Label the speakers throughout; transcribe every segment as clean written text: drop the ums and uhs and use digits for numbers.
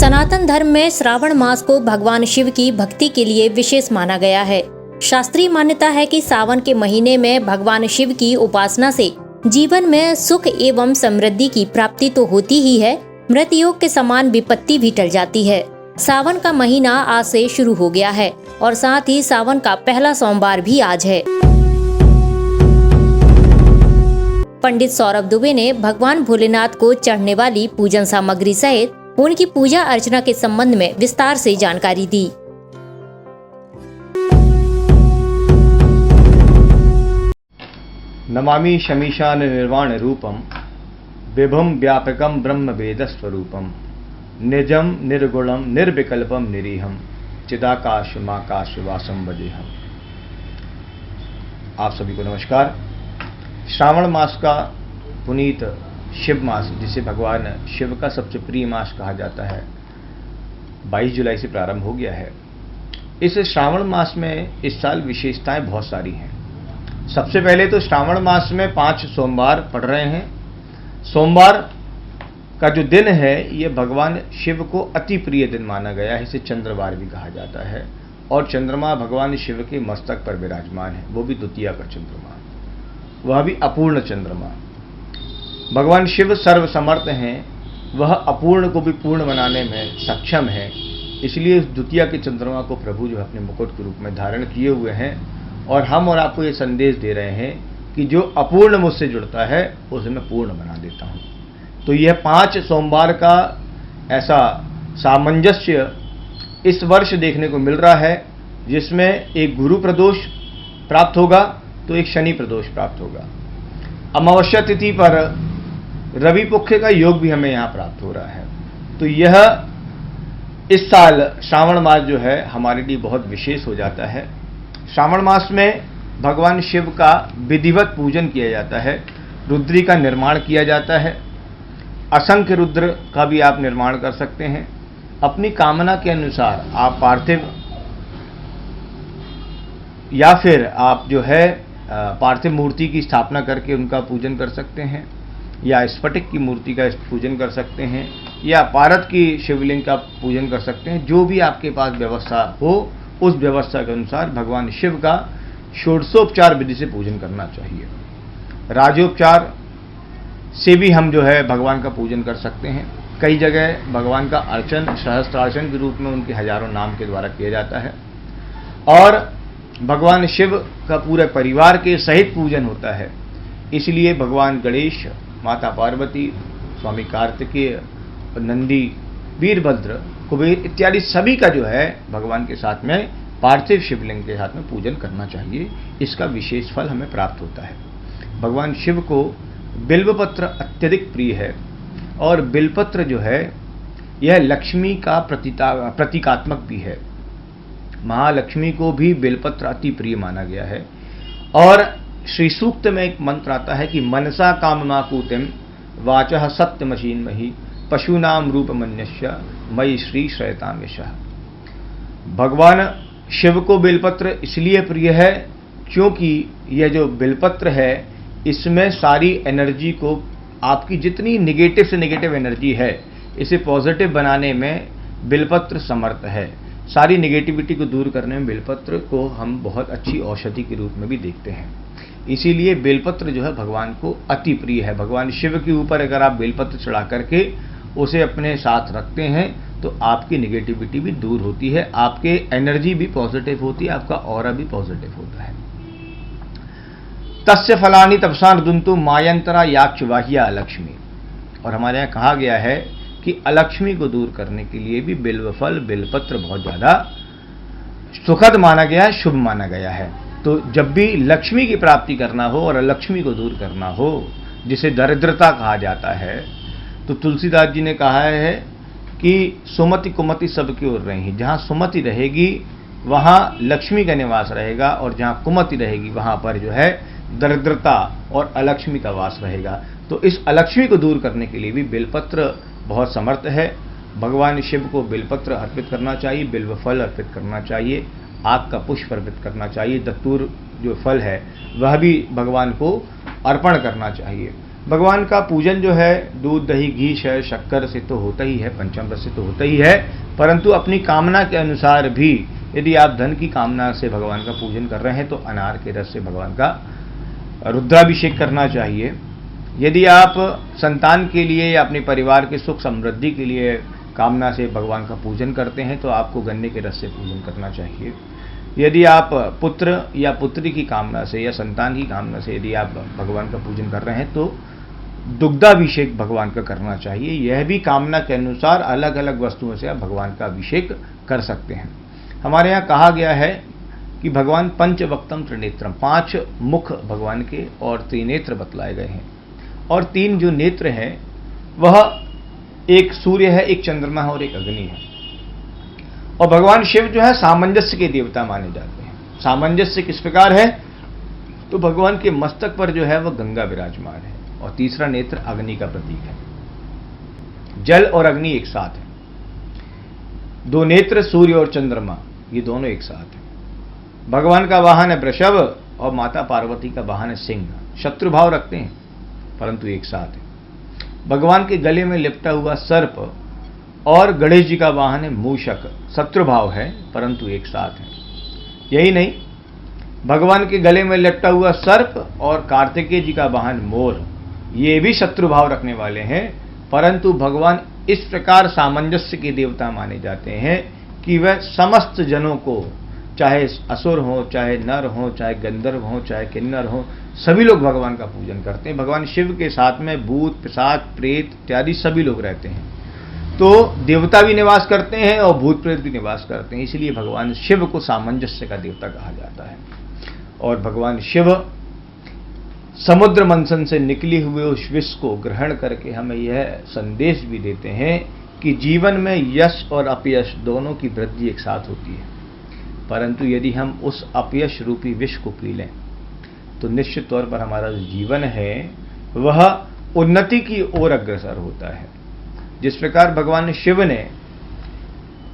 Speaker 1: सनातन धर्म में श्रावण मास को भगवान शिव की भक्ति के लिए विशेष माना गया है। शास्त्रीय मान्यता है कि सावन के महीने में भगवान शिव की उपासना से जीवन में सुख एवं समृद्धि की प्राप्ति तो होती ही है, मृतयोग के समान विपत्ति भी टल जाती है। सावन का महीना आज से शुरू हो गया है और साथ ही सावन का पहला सोमवार भी आज है। पंडित सौरभ दुबे ने भगवान भोलेनाथ को चढ़ने वाली पूजन सामग्री सहित उनकी पूजा अर्चना के संबंध में विस्तार से जानकारी दी।
Speaker 2: नमामि शमीशान निर्वाण रूपम विभुम व्यापकम ब्रह्म वेद स्वरूपम निजम निर्गुणम निर्विकल्पम निरीहम चिदाकाश माकाश वासम वजेहम। आप सभी को नमस्कार। श्रावण मास का पुनीत शिव मास, जिसे भगवान शिव का सबसे प्रिय मास कहा जाता है, 22 जुलाई से प्रारंभ हो गया है। इस श्रावण मास में इस साल विशेषताएं बहुत सारी हैं। सबसे पहले तो श्रावण मास में 5 सोमवार पड़ रहे हैं। सोमवार का जो दिन है ये भगवान शिव को अति प्रिय दिन माना गया है। इसे चंद्रवार भी कहा जाता है और चंद्रमा भगवान शिव के मस्तक पर विराजमान है, वो भी द्वितीया का चंद्रमा, वह भी अपूर्ण चंद्रमा। भगवान शिव सर्व समर्थ हैं, वह अपूर्ण को भी पूर्ण बनाने में सक्षम है। इसलिए उस द्वितीया के चंद्रमा को प्रभु जो अपने मुकुट के रूप में धारण किए हुए हैं और हम और आपको ये संदेश दे रहे हैं कि जो अपूर्ण मुझसे जुड़ता है उसे मैं पूर्ण बना देता हूँ। तो यह 5 सोमवार का ऐसा सामंजस्य इस वर्ष देखने को मिल रहा है, जिसमें एक गुरु प्रदोष प्राप्त होगा तो एक शनि प्रदोष प्राप्त होगा। अमावस्या तिथि पर रवि पक्ष का योग भी हमें यहाँ प्राप्त हो रहा है। तो यह इस साल श्रावण मास जो है हमारे लिए बहुत विशेष हो जाता है। श्रावण मास में भगवान शिव का विधिवत पूजन किया जाता है, रुद्री का निर्माण किया जाता है। असंख्य रुद्र का भी आप निर्माण कर सकते हैं। अपनी कामना के अनुसार आप पार्थिव या फिर आप जो है पार्थिव मूर्ति की स्थापना करके उनका पूजन कर सकते हैं, या स्फटिक की मूर्ति का पूजन कर सकते हैं, या पारद की शिवलिंग का पूजन कर सकते हैं। जो भी आपके पास व्यवस्था हो उस व्यवस्था के अनुसार भगवान शिव का षोडशोपचार विधि से पूजन करना चाहिए। राजोपचार से भी हम जो है भगवान का पूजन कर सकते हैं। कई जगह भगवान का अर्चन सहस्त्रार्चन के रूप में उनके हजारों नाम के द्वारा किया जाता है और भगवान शिव का पूरे परिवार के सहित पूजन होता है। इसलिए भगवान गणेश, माता पार्वती, स्वामी कार्तिकेय, नंदी, वीरभद्र, कुबेर इत्यादि सभी का जो है भगवान के साथ में पार्थिव शिवलिंग के साथ में पूजन करना चाहिए। इसका विशेष फल हमें प्राप्त होता है। भगवान शिव को बिल्वपत्र अत्यधिक प्रिय है और बिल्वपत्र जो है यह लक्ष्मी का प्रतीकात्मक भी है। महालक्ष्मी को भी बिल्वपत्र अति प्रिय माना गया है। और श्री सूक्त में एक मंत्र आता है कि मनसा काममाकूतिम वाचः सत्यमशीन्महि पशूनाम रूपमन्यस्य मयि श्री श्रयताम यशः। भगवान शिव को बिल्वपत्र इसलिए प्रिय है क्योंकि यह जो बिल्वपत्र है इसमें सारी एनर्जी को, आपकी जितनी निगेटिव से निगेटिव एनर्जी है, इसे पॉजिटिव बनाने में बिल्वपत्र समर्थ है। सारी नेगेटिविटी को दूर करने में बिल्वपत्र को हम बहुत अच्छी औषधि के रूप में भी देखते हैं। इसीलिए बेलपत्र जो है भगवान को अति प्रिय है। भगवान शिव के ऊपर अगर आप बेलपत्र चढ़ा करके उसे अपने साथ रखते हैं तो आपकी नेगेटिविटी भी दूर होती है, आपके एनर्जी भी पॉजिटिव होती है, आपका ऑरा भी पॉजिटिव होता है। तस्य फलानि तपसा नृदन्तु मायंतरा याक्षवाह्या अलक्ष्मी। और हमारे यहाँ कहा गया है कि अलक्ष्मी को दूर करने के लिए भी बिल्वफल, बिल्वपत्र बहुत ज्यादा सुखद माना गया है, शुभ माना गया है। तो जब भी लक्ष्मी की प्राप्ति करना हो और अलक्ष्मी को दूर करना हो, जिसे दरिद्रता कहा जाता है, तो तुलसीदास जी ने कहा है कि सुमति कुमति सबकी ओर रही। जहां सुमति रहेगी वहां लक्ष्मी का निवास रहेगा और जहां कुमति रहेगी वहां पर जो है दरिद्रता और अलक्ष्मी का वास रहेगा। तो इस अलक्ष्मी को दूर करने के लिए भी बेलपत्र बहुत समर्थ है। भगवान शिव को बेलपत्र अर्पित करना चाहिए, बिल्वफल अर्पित करना चाहिए, आग का पुष्प अर्पित करना चाहिए, दत्तूर जो फल है वह भी भगवान को अर्पण करना चाहिए। भगवान का पूजन जो है दूध दही घी शहद शक्कर से तो होता ही है, पंचामृत से तो होता ही है, परंतु अपनी कामना के अनुसार भी यदि आप धन की कामना से भगवान का पूजन कर रहे हैं तो अनार के रस से भगवान का रुद्राभिषेक करना चाहिए। यदि आप संतान के लिए या अपने परिवार के सुख समृद्धि के लिए कामना से भगवान का पूजन करते हैं तो आपको गन्ने के रस से पूजन करना चाहिए। यदि आप पुत्र या पुत्री की कामना से या संतान की कामना से यदि आप भगवान का पूजन कर रहे हैं तो दुग्धाभिषेक भगवान का करना चाहिए। यह भी कामना के अनुसार अलग अलग वस्तुओं से आप भगवान का अभिषेक कर सकते हैं। हमारे यहाँ कहा गया है कि भगवान पंचवक्त्रम त्रिनेत्रम, 5 मुख भगवान के और त्रिनेत्र बतलाए गए हैं, और 3 जो नेत्र हैं वह एक सूर्य है, एक चंद्रमा है और एक अग्नि है। और भगवान शिव जो है सामंजस्य के देवता माने जाते हैं। सामंजस्य किस प्रकार है, तो भगवान के मस्तक पर जो है वह गंगा विराजमान है, और तीसरा नेत्र अग्नि का प्रतीक है। जल और अग्नि एक साथ है, 2 नेत्र सूर्य और चंद्रमा ये दोनों एक साथ है। भगवान का वाहन है वृषभ और माता पार्वती का वाहन है सिंह। शत्रु भाव रखते हैं परंतु एक साथ है। भगवान के गले में लिपटा हुआ सर्प और गणेश जी का वाहन है मूषक, शत्रु भाव है परंतु एक साथ है। यही नहीं, भगवान के गले में लिपटा हुआ सर्प और कार्तिकेय जी का वाहन मोर, ये भी शत्रु भाव रखने वाले हैं, परंतु भगवान इस प्रकार सामंजस्य के देवता माने जाते हैं कि वह समस्त जनों को, चाहे असुर हो, चाहे नर हो, चाहे गंधर्व हो, चाहे किन्नर हो, सभी लोग भगवान का पूजन करते हैं। भगवान शिव के साथ में भूत पिशाच प्रेत इत्यादि सभी लोग रहते हैं, तो देवता भी निवास करते हैं और भूत प्रेत भी निवास करते हैं, इसलिए भगवान शिव को सामंजस्य का देवता कहा जाता है। और भगवान शिव समुद्र मंथन से निकली हुए उस विष को ग्रहण करके हमें यह संदेश भी देते हैं कि जीवन में यश और अपयश दोनों की वृद्धि एक साथ होती है, परंतु यदि हम उस अपयश रूपी विष को पी लें तो निश्चित तौर पर हमारा जो जीवन है वह उन्नति की ओर अग्रसर होता है। जिस प्रकार भगवान शिव ने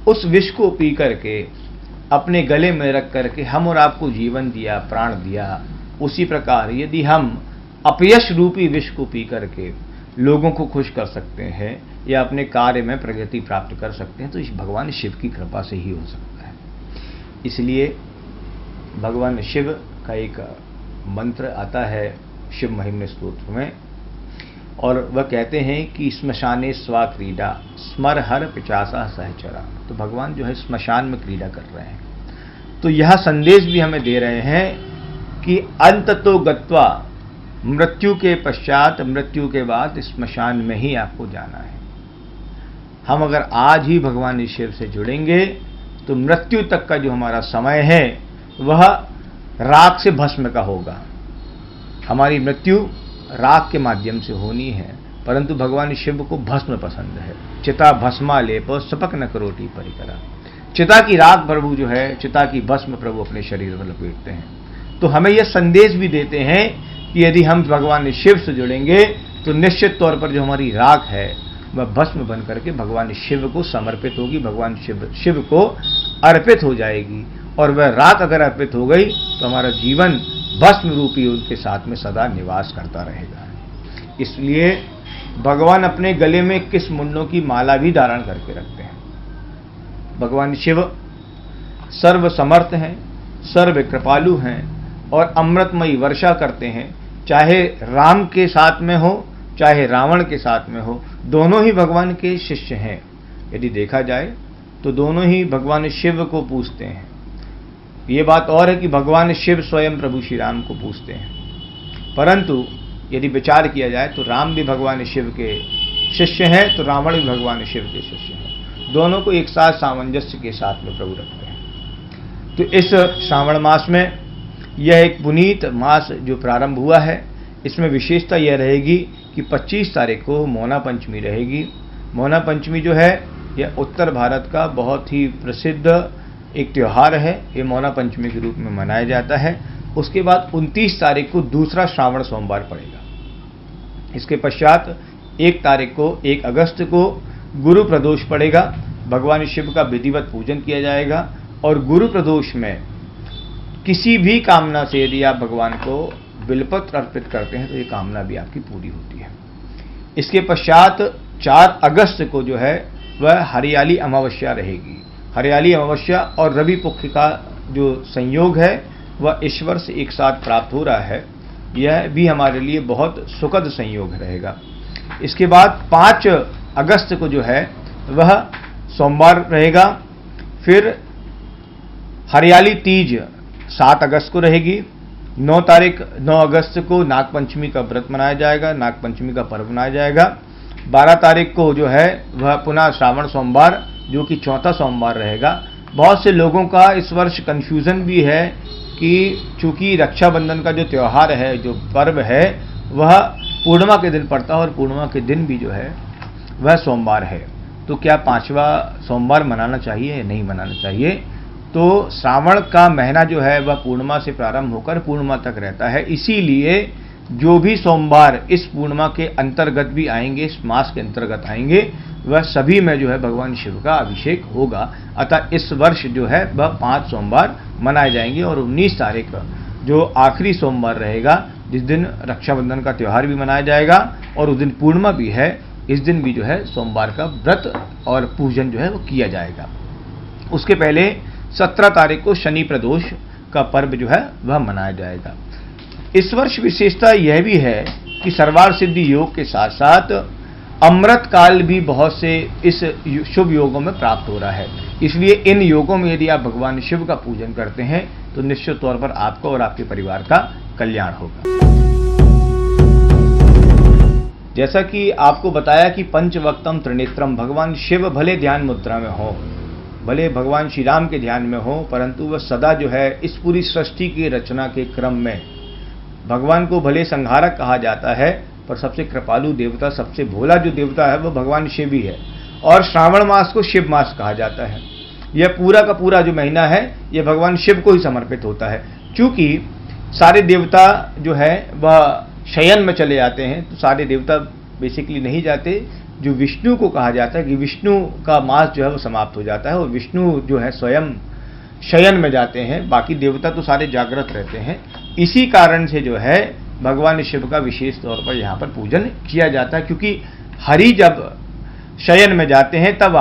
Speaker 2: उस विष को पी करके अपने गले में रख करके हम और आपको जीवन दिया, प्राण दिया, उसी प्रकार यदि हम अपयश रूपी विष को पी करके लोगों को खुश कर सकते हैं या अपने कार्य में प्रगति प्राप्त कर सकते हैं तो इस भगवान शिव की कृपा से ही हो सकता है। इसलिए भगवान शिव का एक मंत्र आता है शिव महिम्न स्तोत्र में, और वह कहते हैं कि श्मशाने स्वा क्रीडा स्मर हर पिचासा सहचरा। तो भगवान जो है श्मशान में क्रीडा कर रहे हैं, तो यह संदेश भी हमें दे रहे हैं कि अंततो गत्वा, मृत्यु के पश्चात, मृत्यु के बाद स्मशान में ही आपको जाना है। हम अगर आज ही भगवान शिव से जुड़ेंगे तो मृत्यु तक का जो हमारा समय है वह राख से भस्म का होगा। हमारी मृत्यु राख के माध्यम से होनी है, परंतु भगवान शिव को भस्म पसंद है। चिता भस्मा लेप सपक न करोटी परिकरा। चिता की राख प्रभु जो है, चिता की भस्म प्रभु अपने शरीर में लपेटते हैं। तो हमें यह संदेश भी देते हैं कि यदि हम भगवान शिव से जुड़ेंगे तो निश्चित तौर पर जो हमारी राख है वह भस्म बन करके भगवान शिव को समर्पित होगी, भगवान शिव को अर्पित हो जाएगी। और वह राख अगर अर्पित हो गई तो हमारा जीवन भस्म रूपी उनके साथ में सदा निवास करता रहेगा। इसलिए भगवान अपने गले में 21 मुंडों की माला भी धारण करके रखते हैं। भगवान शिव सर्व समर्थ हैं, सर्व कृपालु हैं और अमृतमयी वर्षा करते हैं। चाहे राम के साथ में हो चाहे रावण के साथ में हो, दोनों ही भगवान के शिष्य हैं। यदि देखा जाए तो दोनों ही भगवान शिव को पूजते हैं। ये बात और है कि भगवान शिव स्वयं प्रभु श्री राम को पूजते हैं, परंतु यदि विचार किया जाए तो राम भी भगवान शिव के शिष्य हैं तो रावण भी भगवान शिव के शिष्य हैं। दोनों को एक साथ सामंजस्य के साथ में प्रभु रखते हैं। तो इस श्रावण मास में यह एक पुनीत मास जो प्रारंभ हुआ है, इसमें विशेषता यह रहेगी कि 25 तारीख को मौना पंचमी रहेगी। मौना पंचमी जो है यह उत्तर भारत का बहुत ही प्रसिद्ध एक त्यौहार है। ये मौना पंचमी के रूप में मनाया जाता है। उसके बाद 29 तारीख को दूसरा श्रावण सोमवार पड़ेगा। इसके पश्चात 1 तारीख को 1 अगस्त को गुरु प्रदोष पड़ेगा। भगवान शिव का विधिवत पूजन किया जाएगा और गुरु प्रदोष में किसी भी कामना से यदि आप भगवान को बिलपत्र अर्पित करते हैं तो ये कामना भी आपकी पूरी होती है। इसके पश्चात 4 अगस्त को जो है वह हरियाली अमावस्या रहेगी। हरियाली अमावस्या और रवि पक्ष का जो संयोग है वह ईश्वर से एक साथ प्राप्त हो रहा है, यह भी हमारे लिए बहुत सुखद संयोग रहेगा। इसके बाद 5 अगस्त को जो है वह सोमवार रहेगा। फिर हरियाली तीज 7 अगस्त को रहेगी। 9 अगस्त को नागपंचमी का व्रत मनाया जाएगा, नागपंचमी का पर्व मनाया जाएगा। 12 तारीख को जो है वह पुनः श्रावण सोमवार जो कि 4था सोमवार रहेगा। बहुत से लोगों का इस वर्ष कन्फ्यूज़न भी है कि चूंकि रक्षाबंधन का जो त्यौहार है, जो पर्व है, वह पूर्णिमा के दिन पड़ता है और पूर्णिमा के दिन भी जो है वह सोमवार है, तो क्या 5वां सोमवार मनाना चाहिए या नहीं मनाना चाहिए। तो श्रावण का महीना जो है वह पूर्णिमा से प्रारंभ होकर पूर्णिमा तक रहता है, इसीलिए जो भी सोमवार इस पूर्णिमा के अंतर्गत भी आएंगे, इस मास के अंतर्गत आएंगे, वह सभी में जो है भगवान शिव का अभिषेक होगा। अतः इस वर्ष जो है वह 5 सोमवार मनाए जाएंगे और 19 तारीख जो आखिरी सोमवार रहेगा, जिस दिन रक्षाबंधन का त्यौहार भी मनाया जाएगा और उस दिन पूर्णिमा भी है, इस दिन भी जो है सोमवार का व्रत और पूजन जो है वो किया जाएगा। उसके पहले 17 तारीख को शनि प्रदोष का पर्व जो है वह मनाया जाएगा। इस वर्ष विशेषता यह भी है कि सर्वार्थ सिद्धि योग के साथ साथ अमृत काल भी बहुत से इस शुभ योगों में प्राप्त हो रहा है। इसलिए इन योगों में यदि आप भगवान शिव का पूजन करते हैं तो निश्चित तौर पर आपका और आपके परिवार का कल्याण होगा। जैसा कि आपको बताया कि पंचवक्तम त्रिनेत्रम, भगवान शिव भले ध्यान मुद्रा में हो, भले भगवान श्री राम के ध्यान में हो, परंतु वह सदा जो है इस पूरी सृष्टि की रचना के क्रम में भगवान को भले संहारक कहा जाता है, पर सबसे कृपालु देवता, सबसे भोला जो देवता है वह भगवान शिव ही है। और श्रावण मास को शिव मास कहा जाता है। यह पूरा का पूरा जो महीना है यह भगवान शिव को ही समर्पित होता है। चूंकि सारे देवता जो है वह शयन में चले जाते हैं, तो सारे देवता बेसिकली नहीं जाते। जो विष्णु को कहा जाता है कि विष्णु का मास जो है वो समाप्त हो जाता है और विष्णु जो है स्वयं शयन में जाते हैं, बाकी देवता तो सारे जागृत रहते हैं। इसी कारण से जो है भगवान शिव का विशेष तौर पर यहाँ पर पूजन किया जाता है, क्योंकि हरि जब शयन में जाते हैं तब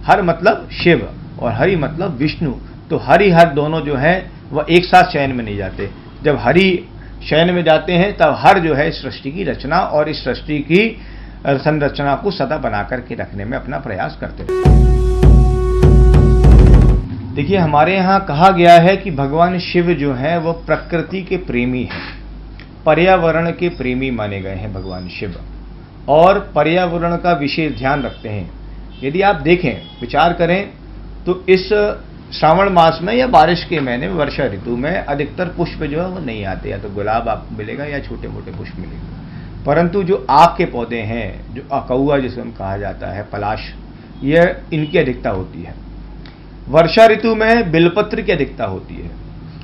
Speaker 2: हर मतलब शिव और हरि मतलब विष्णु, तो हरि हर दोनों जो है वह एक साथ शयन में नहीं जाते। जब हरि शयन में जाते हैं तब हर जो है इस सृष्टि की रचना और इस सृष्टि की संरचना को सदा बना करके रखने में अपना प्रयास करते रहते हैं। देखिए, हमारे यहाँ कहा गया है कि भगवान शिव जो है वह प्रकृति के प्रेमी हैं, पर्यावरण के प्रेमी माने गए हैं भगवान शिव, और पर्यावरण का विशेष ध्यान रखते हैं। यदि आप देखें, विचार करें तो इस श्रावण मास में या बारिश के महीने में, वर्षा ऋतु में अधिकतर पुष्प जो है वो नहीं आते, या तो गुलाब आपको मिलेगा या छोटे मोटे पुष्प मिलेंगे। परंतु जो आक के पौधे हैं, जो अकौआ जिसे हम कहा जाता है, पलाश, यह इनकी अधिकता होती है। वर्षा ऋतु में बेलपत्र की अधिकता होती है,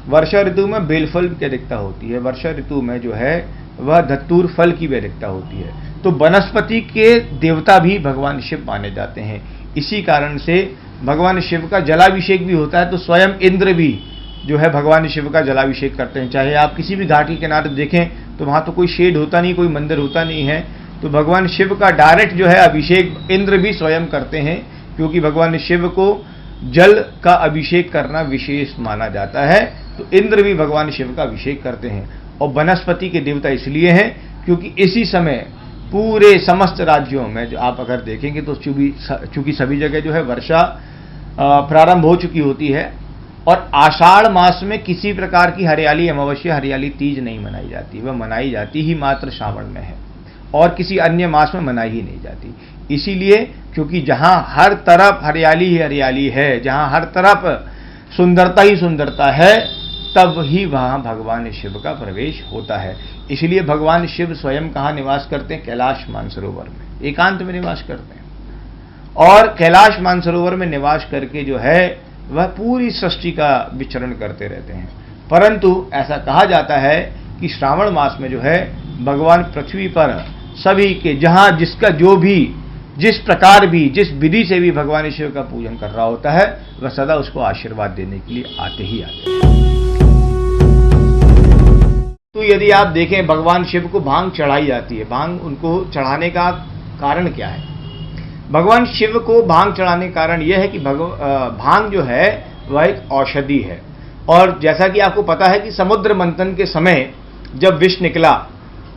Speaker 2: वर्षा ऋतु में बेलफल की अधिकता होती है, वर्षा ऋतु में जो है वह धतूर फल की भी अधिकता होती है। तो वनस्पति के देवता भी भगवान शिव माने जाते हैं। इसी कारण से भगवान शिव का जलाभिषेक भी होता है, तो स्वयं इंद्र भी जो है भगवान शिव का जलाभिषेक करते हैं। चाहे आप किसी भी घाट के किनारे देखें तो वहाँ तो कोई शेड होता नहीं, कोई मंदिर होता नहीं है, तो भगवान शिव का डायरेक्ट जो है अभिषेक इंद्र भी स्वयं करते हैं, क्योंकि भगवान शिव को जल का अभिषेक करना विशेष माना जाता है। तो इंद्र भी भगवान शिव का अभिषेक करते हैं। और वनस्पति के देवता इसलिए हैं क्योंकि इसी समय पूरे समस्त राज्यों में जो आप अगर देखेंगे तो चूंकि सभी जगह जो है वर्षा प्रारंभ हो चुकी होती है, और आषाढ़ मास में किसी प्रकार की हरियाली अमावस्या, हरियाली तीज नहीं मनाई जाती। वह मनाई जाती ही मात्र श्रावण में है, और किसी अन्य मास में मनाई ही नहीं जाती। इसीलिए क्योंकि जहां हर तरफ हरियाली ही हरियाली है, जहां हर तरफ सुंदरता ही सुंदरता है, तब ही वहां भगवान शिव का प्रवेश होता है। इसलिए भगवान शिव स्वयं कहाँ निवास करते हैं? कैलाश मानसरोवर में, एकांत में निवास करते हैं। और कैलाश मानसरोवर में निवास करके जो है वह पूरी सृष्टि का विचरण करते रहते हैं। परंतु ऐसा कहा जाता है कि श्रावण मास में जो है भगवान पृथ्वी पर सभी के, जहां जिसका जो भी, जिस प्रकार भी, जिस विधि से भी भगवान शिव का पूजन कर रहा होता है, वह सदा उसको आशीर्वाद देने के लिए आते ही आते हैं। तो यदि आप देखें भगवान शिव को भांग चढ़ाई जाती है, भांग उनको चढ़ाने का कारण क्या है? भगवान शिव को भांग चढ़ाने का कारण यह है कि भांग जो है वह एक औषधि है। और जैसा कि आपको पता है कि समुद्र मंथन के समय जब विष निकला,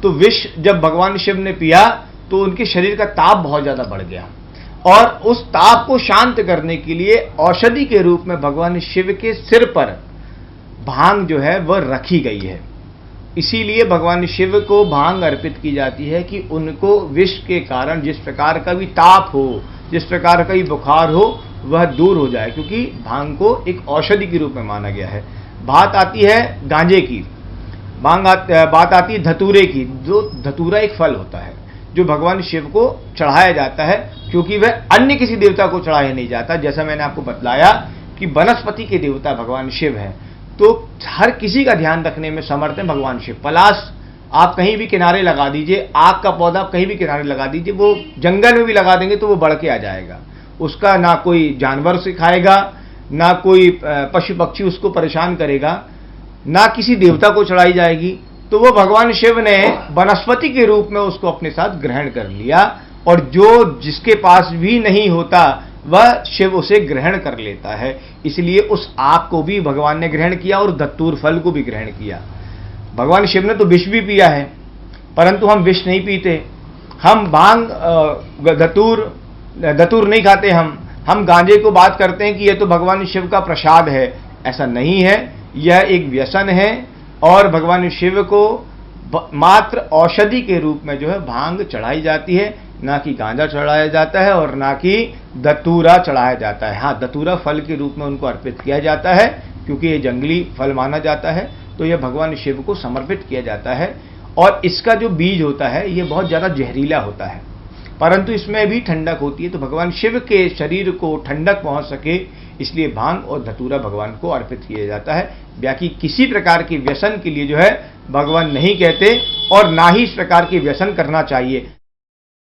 Speaker 2: तो विष जब भगवान शिव ने पिया तो उनके शरीर का ताप बहुत ज्यादा बढ़ गया, और उस ताप को शांत करने के लिए औषधि के रूप में भगवान शिव के सिर पर भांग जो है वह रखी गई है। इसीलिए भगवान शिव को भांग अर्पित की जाती है कि उनको विष के कारण जिस प्रकार का भी ताप हो, जिस प्रकार का भी बुखार हो, वह दूर हो जाए, क्योंकि भांग को एक औषधि के रूप में माना गया है। बात आती है गांजे की, बात आती है धतूरे की। जो धतूरा एक फल होता है जो भगवान शिव को चढ़ाया जाता है, क्योंकि वह अन्य किसी देवता को चढ़ाया नहीं जाता। जैसा मैंने आपको बतलाया कि वनस्पति के देवता भगवान शिव हैं, तो हर किसी का ध्यान रखने में समर्थ है भगवान शिव। पलाश आप कहीं भी किनारे लगा दीजिए, आग का पौधा आप कहीं भी किनारे लगा दीजिए, वो जंगल में भी लगा देंगे तो वो बढ़ के आ जाएगा। उसका ना कोई जानवर उसे खाएगा, ना कोई पशु पक्षी उसको परेशान करेगा, ना किसी देवता को चढ़ाई जाएगी। तो वो भगवान शिव ने वनस्पति के रूप में उसको अपने साथ ग्रहण कर लिया, और जो जिसके पास भी नहीं होता वह शिव उसे ग्रहण कर लेता है। इसलिए उस आग को भी भगवान ने ग्रहण किया और धतूर फल को भी ग्रहण किया। भगवान शिव ने तो विष भी पिया है, परंतु हम विष नहीं पीते, हम भांग धतूर नहीं खाते। हम गांजे को बात करते हैं कि यह तो भगवान शिव का प्रसाद है। ऐसा नहीं है, यह एक व्यसन है, और भगवान शिव को मात्र औषधि के रूप में जो है भांग चढ़ाई जाती है, ना कि गांजा चढ़ाया जाता है और ना कि धतूरा चढ़ाया जाता है। हाँ, धतूरा फल के रूप में उनको अर्पित किया जाता है, क्योंकि ये जंगली फल माना जाता है, तो यह भगवान शिव को समर्पित किया जाता है। और इसका जो बीज होता है ये बहुत ज़्यादा जहरीला होता है, परंतु इसमें भी ठंडक होती है। तो भगवान शिव के शरीर को ठंडक पहुंच सके, इसलिए भांग और धतूरा भगवान को अर्पित किया जाता है। बाकी किसी प्रकार के व्यसन के लिए जो है भगवान नहीं कहते, और ना ही इस प्रकार के व्यसन करना चाहिए।